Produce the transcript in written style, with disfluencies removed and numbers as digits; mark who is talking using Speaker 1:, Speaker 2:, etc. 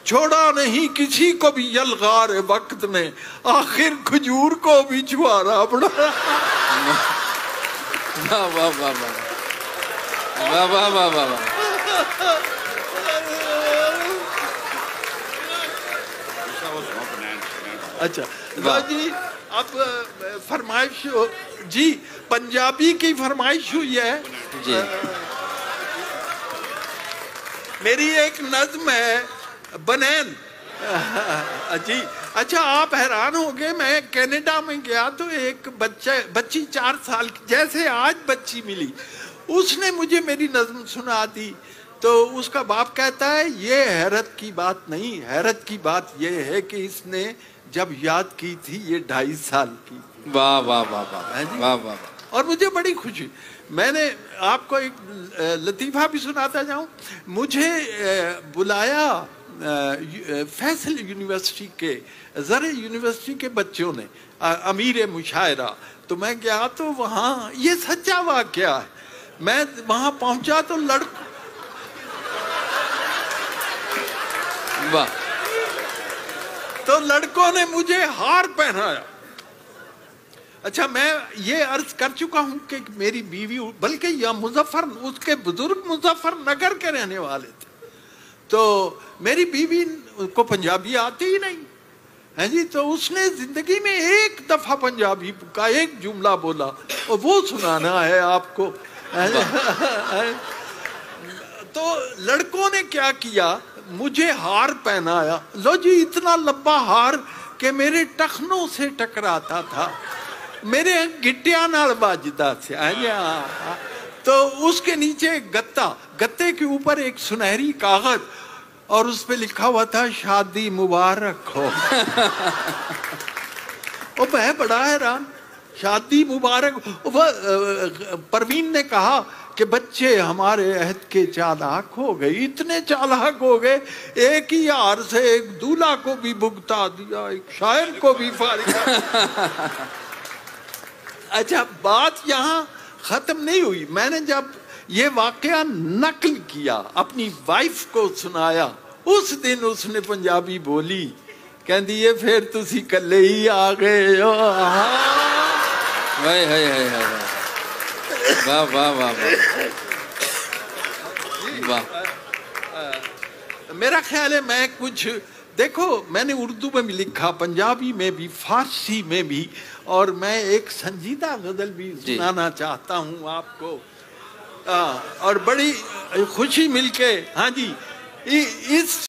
Speaker 1: छोड़ा नहीं किसी को भी यलगार वक्त ने, आखिर खजूर को भी छुआरा बना।
Speaker 2: वाह वाह वाह वाह वाह वाह वाह वाह।
Speaker 1: अच्छा जी, अब फरमाइश जी, पंजाबी की फरमाइश हुई है
Speaker 2: जी।
Speaker 1: मेरी एक नज्म है बनैन जी। अच्छा, आप हैरान होंगे, मैं कनाडा में गया तो एक बच्ची 4 साल की, जैसे आज बच्ची मिली, उसने मुझे मेरी नज्म सुना दी। तो उसका बाप कहता है ये हैरत की बात नहीं, हैरत की बात ये है कि इसने जब याद की थी ये 2.5 साल की।
Speaker 2: वाह वाह वाह वाह वाह वाह।
Speaker 1: और मुझे बड़ी खुशी, मैंने आपको एक लतीफ़ा भी सुनाता जाऊं। मुझे बुलाया फैसल यूनिवर्सिटी के, ज़र यूनिवर्सिटी के बच्चों ने, अमीर मुशायरा। तो मैं गया तो वहाँ, ये सच्चा वाक़या है, मैं वहाँ पहुँचा तो
Speaker 2: वाह,
Speaker 1: तो लड़कों ने मुझे हार पहनाया। अच्छा, मैं ये अर्ज कर चुका हूँ कि मेरी बीवी, बल्कि यह मुजफ्फर, उसके बुजुर्ग मुजफ्फरनगर के रहने वाले थे। तो मेरी बीवी को पंजाबी आती ही नहीं है जी, तो उसने जिंदगी में एक दफा पंजाबी का एक जुमला बोला और वो सुनाना है आपको। तो लड़कों ने क्या किया, मुझे हार पहनाया। लो जी, इतना लंबा हार कि मेरे टखनों से टकराता था, मेरे गिट्टिया नाल बाजदा से। तो उसके नीचे गत्ता, गत्ते के ऊपर एक सुनहरी कागज और उस पे लिखा हुआ था शादी मुबारक हो। और मैं बड़ा हैरान, शादी मुबारक। परवीन ने कहा कि बच्चे हमारे अहद के चालाक हो गए, इतने चालाक हो गए, एक ही हार से एक दूल्हा को भी भुगता दिया, एक शायर को भी फारिग। अच्छा, बात यहाँ खत्म नहीं हुई। मैंने जब ये वाकया नकल किया, अपनी वाइफ को सुनाया, उस दिन उसने पंजाबी बोली, कहती है फिर तुसी कल्ले ही आ गए हो।
Speaker 2: वाह वाह वाह वाह।
Speaker 1: मेरा ख्याल है मैं कुछ, देखो मैंने उर्दू में भी लिखा, पंजाबी में भी, फारसी में भी, और मैं एक संजीदा गजल भी सुनाना चाहता हूँ आपको। और बड़ी खुशी मिलके, हाँ जी, इस